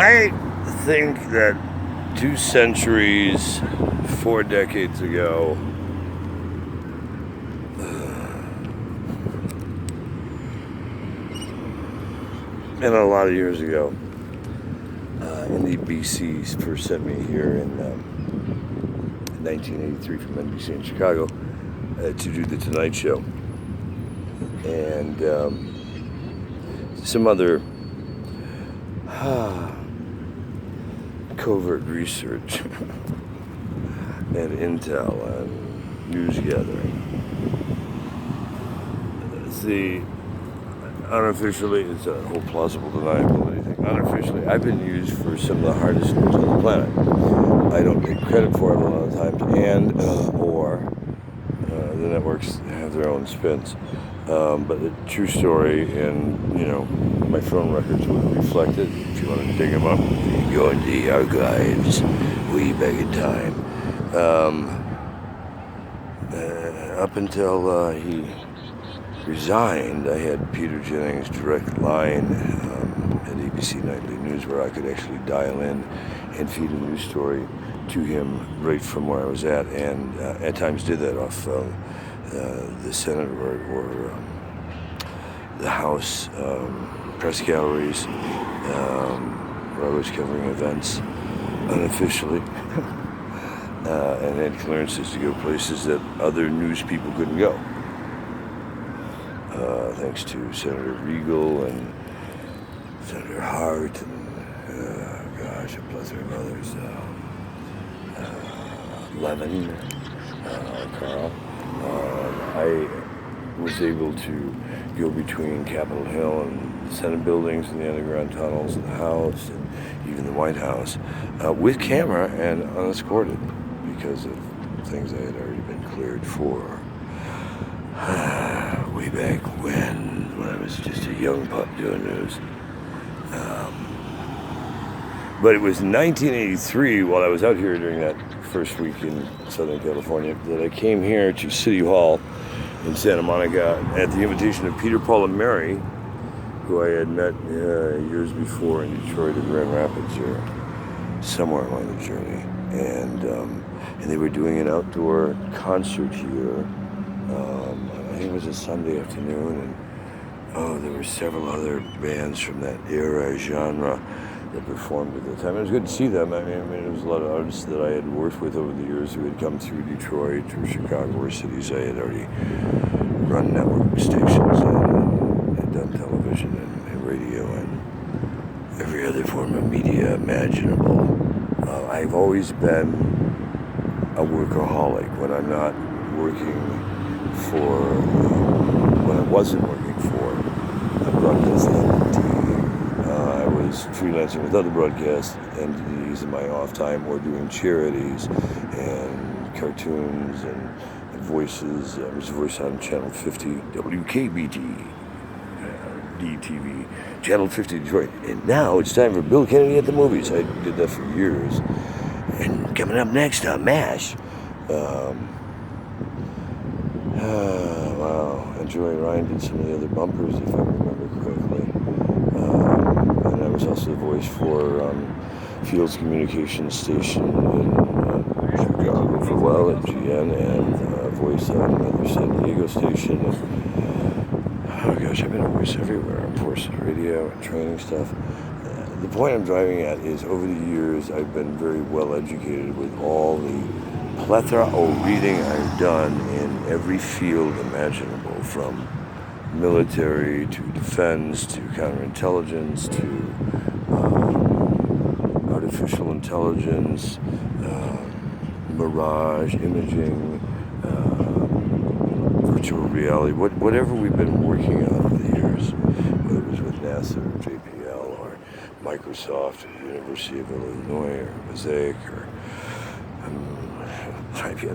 I think that 2 centuries, 4 decades ago, and a lot of years ago, Indy BC first sent me here in 1983 from NBC in Chicago to do the Tonight Show. And some other covert research and intel and news gathering. See, unofficially, it's a whole plausible deniability thing. Unofficially, I've been used for some of the hardest news on the planet. I don't take credit for it a lot of times, and the networks have their own spins. But the true story, and my phone records would reflect it. If you want to dig them up, you go into the archives way back in time. Up until he resigned, I had Peter Jennings' direct line at ABC Nightly News, where I could actually dial in and feed a news story to him right from where I was at, and at times did that off the Senate or the House press galleries, where I was covering events unofficially, and had clearances to go places that other news people couldn't go. Thanks to Senator Regal and Senator Hart and, a plethora of others, Levin, Carl. I was able to go between Capitol Hill and the Senate buildings and the underground tunnels and the House and even the White House with camera and unescorted because of things I had already been cleared for. Way back when I was just a young pup doing news. But it was 1983, while I was out here during that first week in Southern California, that I came here to City Hall in Santa Monica at the invitation of Peter, Paul, and Mary, who I had met years before in Detroit or Grand Rapids or somewhere along the journey. And they were doing an outdoor concert here. I think it was a Sunday afternoon, and there were several other bands from that era, genre, that performed at the time. It was good to see them. I mean, it was a lot of artists that I had worked with over the years who had come through Detroit or Chicago, or cities I had already run network stations and had done television and radio and every other form of media imaginable. I've always been a workaholic when I'm not working when I wasn't working for a broadcast entity. I was freelancing with other broadcast entities in my off time, or doing charities and cartoons and voices. I was a voice on Channel 50, WKBT, DTV, Channel 50 Detroit. And now it's time for Bill Kennedy at the Movies. I did that for years. And coming up next on MASH, wow, and Joey Ryan did some of the other bumpers, if I remember correctly. And I was also the voice for Fields Communications Station in Chicago for a while at GN, and voice on another San Diego station. And, oh gosh, I've been a voice everywhere. I'm forced radio and training stuff. The point I'm driving at is, over the years, I've been very well educated with all the plethora of reading I've done in every field imaginable, from military to defense to counterintelligence to artificial intelligence, mirage imaging, virtual reality, whatever we've been working on over the years, whether it was with NASA or JPL or Microsoft or University of Illinois or Mosaic or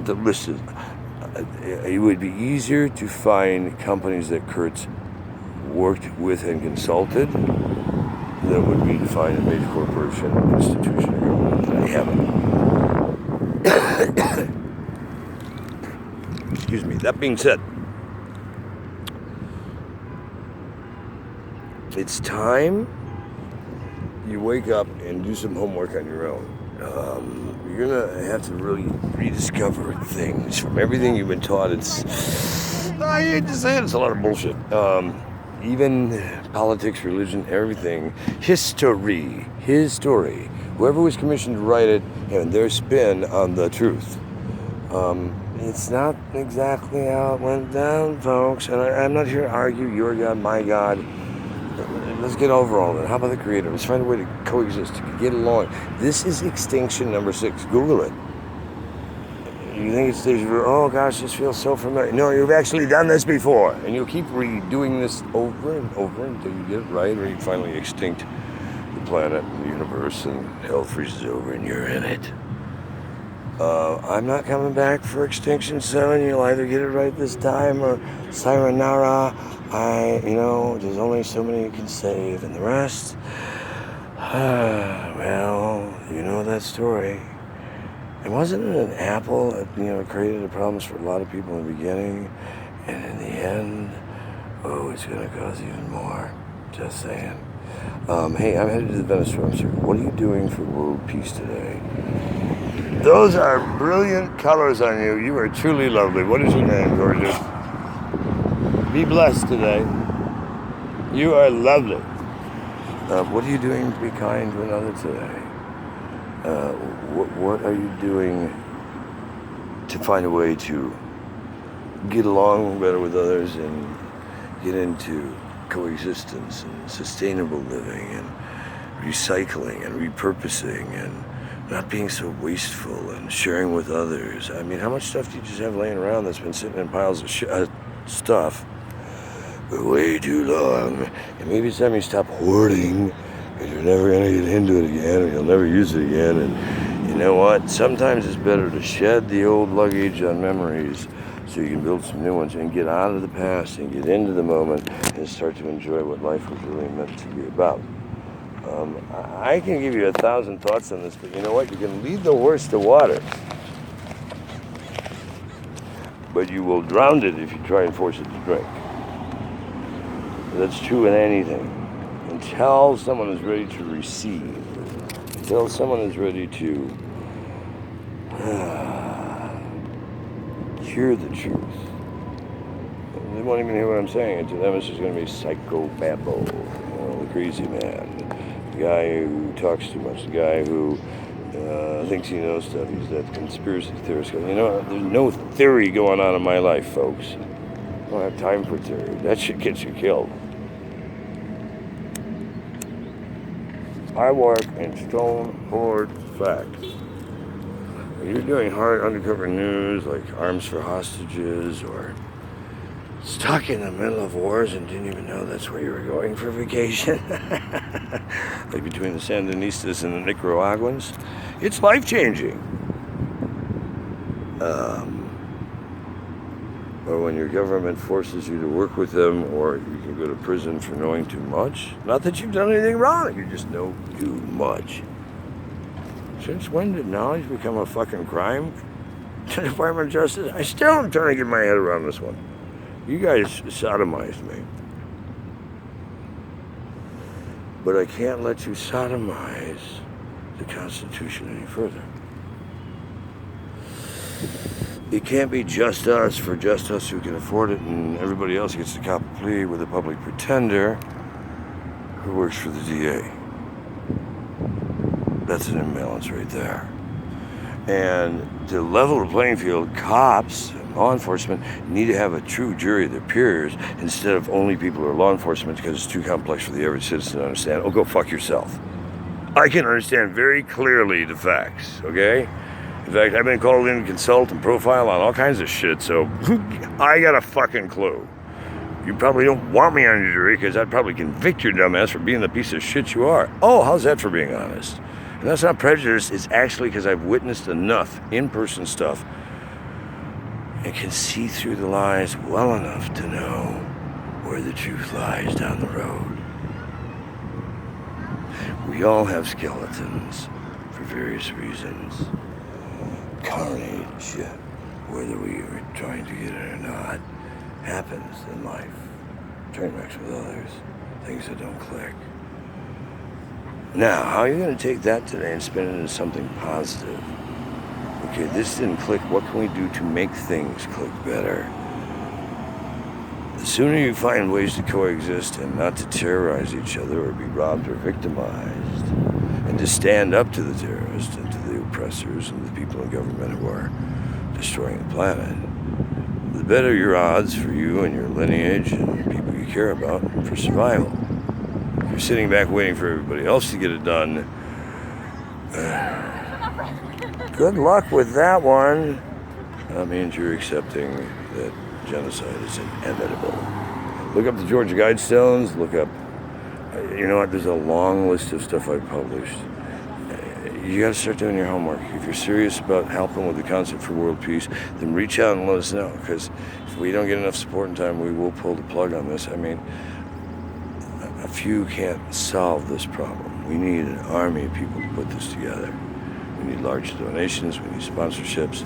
the list is, it would be easier to find companies that Kurtz worked with and consulted than it would be to find a major corporation, institution, or government that I haven't. Excuse me. That being said, it's time you wake up and do some homework on your own. You're gonna have to really rediscover things from everything you've been taught. I hate to say it, it's a lot of bullshit. Even politics, religion, everything. History. Whoever was commissioned to write it and their spin on the truth. It's not exactly how it went down, folks. And I'm not here to argue your God, my God. Let's get over all that. How about the Creator? Let's find a way to coexist, to get along. This is extinction number 6. Google it. You think it's this, oh gosh, this feels so familiar. No, you've actually done this before. And you'll keep redoing this over and over until you get it right, or you finally extinct the planet and the universe and hell freezes over and you're in it. I'm not coming back for Extinction 7. You'll either get it right this time or sayonara. There's only so many you can save, and the rest, well, you know that story. And wasn't it an apple that, created the problems for a lot of people in the beginning, and in the end, it's going to cause even more. Just saying. Hey, I'm headed to the Venice Film Circle. What are you doing for world peace today? Those are brilliant colors on you. You are truly lovely. What is your name, gorgeous? Be blessed today. You are lovely. What are you doing to be kind to another today? What are you doing to find a way to get along better with others and get into coexistence and sustainable living and recycling and repurposing and not being so wasteful and sharing with others? I mean, how much stuff do you just have laying around that's been sitting in piles of stuff for way too long? And maybe it's time you stop hoarding, because you're never going to get into it again, or you'll never use it again. And you know what? Sometimes it's better to shed the old luggage on memories so you can build some new ones and get out of the past and get into the moment and start to enjoy what life was really meant to be about. I can give you 1,000 thoughts on this, but you know what? You can lead the horse to water, but you will drown it if you try and force it to drink. That's true in anything. Until someone is ready to receive, until someone is ready to hear the truth, they won't even hear what I'm saying. To them, it's just going to be psychobabble, the crazy man, the guy who talks too much, the guy who thinks he knows stuff. He's that conspiracy theorist. There's no theory going on in my life, folks. I don't have time for theory. That shit gets you killed. I work in stone hard facts. You're doing hard undercover news like arms for hostages, or stuck in the middle of wars and didn't even know that's where you were going for vacation. Like between the Sandinistas and the Nicaraguans. It's life-changing. Or when your government forces you to work with them, or you can go to prison for knowing too much. Not that you've done anything wrong, you just know too much. Since when did knowledge become a fucking crime? The Department of Justice? I still am trying to get my head around this one. You guys sodomized me. But I can't let you sodomize the Constitution any further. It can't be just us for just us who can afford it, and everybody else gets to cop a plea with a public pretender who works for the DA. That's an imbalance right there. And to level the playing field, cops, law enforcement need to have a true jury of their peers instead of only people who are law enforcement, because it's too complex for the average citizen to understand. Oh, go fuck yourself. I can understand very clearly the facts, okay? In fact, I've been called in to consult and profile on all kinds of shit, so I got a fucking clue. You probably don't want me on your jury, because I'd probably convict your dumbass for being the piece of shit you are. Oh, how's that for being honest? And that's not prejudice, it's actually because I've witnessed enough in-person stuff and can see through the lies well enough to know where the truth lies down the road. We all have skeletons for various reasons. Carnage, whether we are trying to get it or not, happens in life. Train wrecks with others, things that don't click. Now, how are you going to take that today and spin it into something positive? Okay, this didn't click. What can we do to make things click better? The sooner you find ways to coexist and not to terrorize each other or be robbed or victimized, and to stand up to the terrorists and to the oppressors and the people in government who are destroying the planet, the better your odds for you and your lineage and people you care about for survival. If you're sitting back waiting for everybody else to get it done, good luck with that one. That means you're accepting that genocide is inevitable. Look up the Georgia Guidestones, look up, you know what, there's a long list of stuff I've published. You gotta start doing your homework. If you're serious about helping with the concept for world peace, then reach out and let us know, because if we don't get enough support in time, we will pull the plug on this. I mean, a few can't solve this problem. We need an army of people to put this together. We need large donations, we need sponsorships,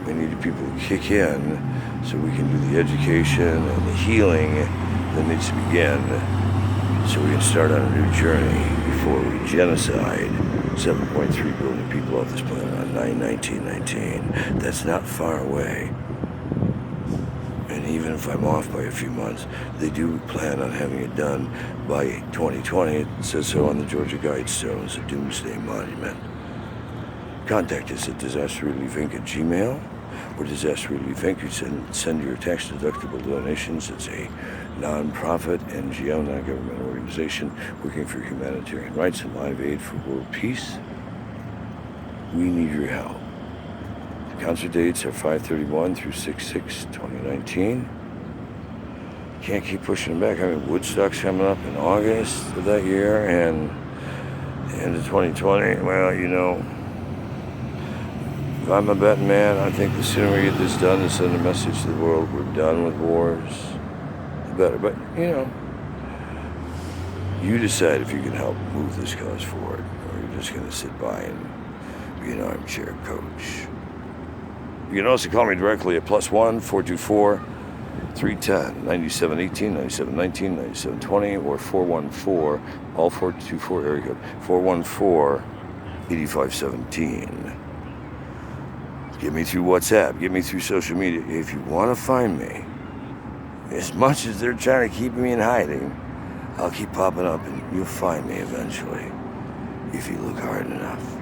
we need people to kick in so we can do the education and the healing that needs to begin so we can start on a new journey before we genocide 7.3 billion people off this planet on 9/19/19. That's not far away. And even if I'm off by a few months, they do plan on having it done by 2020. It says so on the Georgia Guidestones, a doomsday monument. Contact us at Disasterreliefinc@gmail.com or Disasterreliefinc. You send your tax-deductible donations. It's a non-profit NGO, non-government organization working for humanitarian rights and live aid for world peace. We need your help. The concert dates are 5/31 through 6/6/2019. Can't keep pushing them back. I mean, Woodstock's coming up in August of that year, and the end of 2020. Well, you know, if I'm a betting man, I think the sooner we get this done and send a message to the world we're done with wars, the better. But, you know, you decide if you can help move this cause forward, or you're just going to sit by and be an armchair coach. You can also call me directly at +1 424 310 9718 9719 9720 or 414, all 424 area code, 414 8517. Get me through WhatsApp, get me through social media. If you want to find me, as much as they're trying to keep me in hiding, I'll keep popping up and you'll find me eventually, if you look hard enough.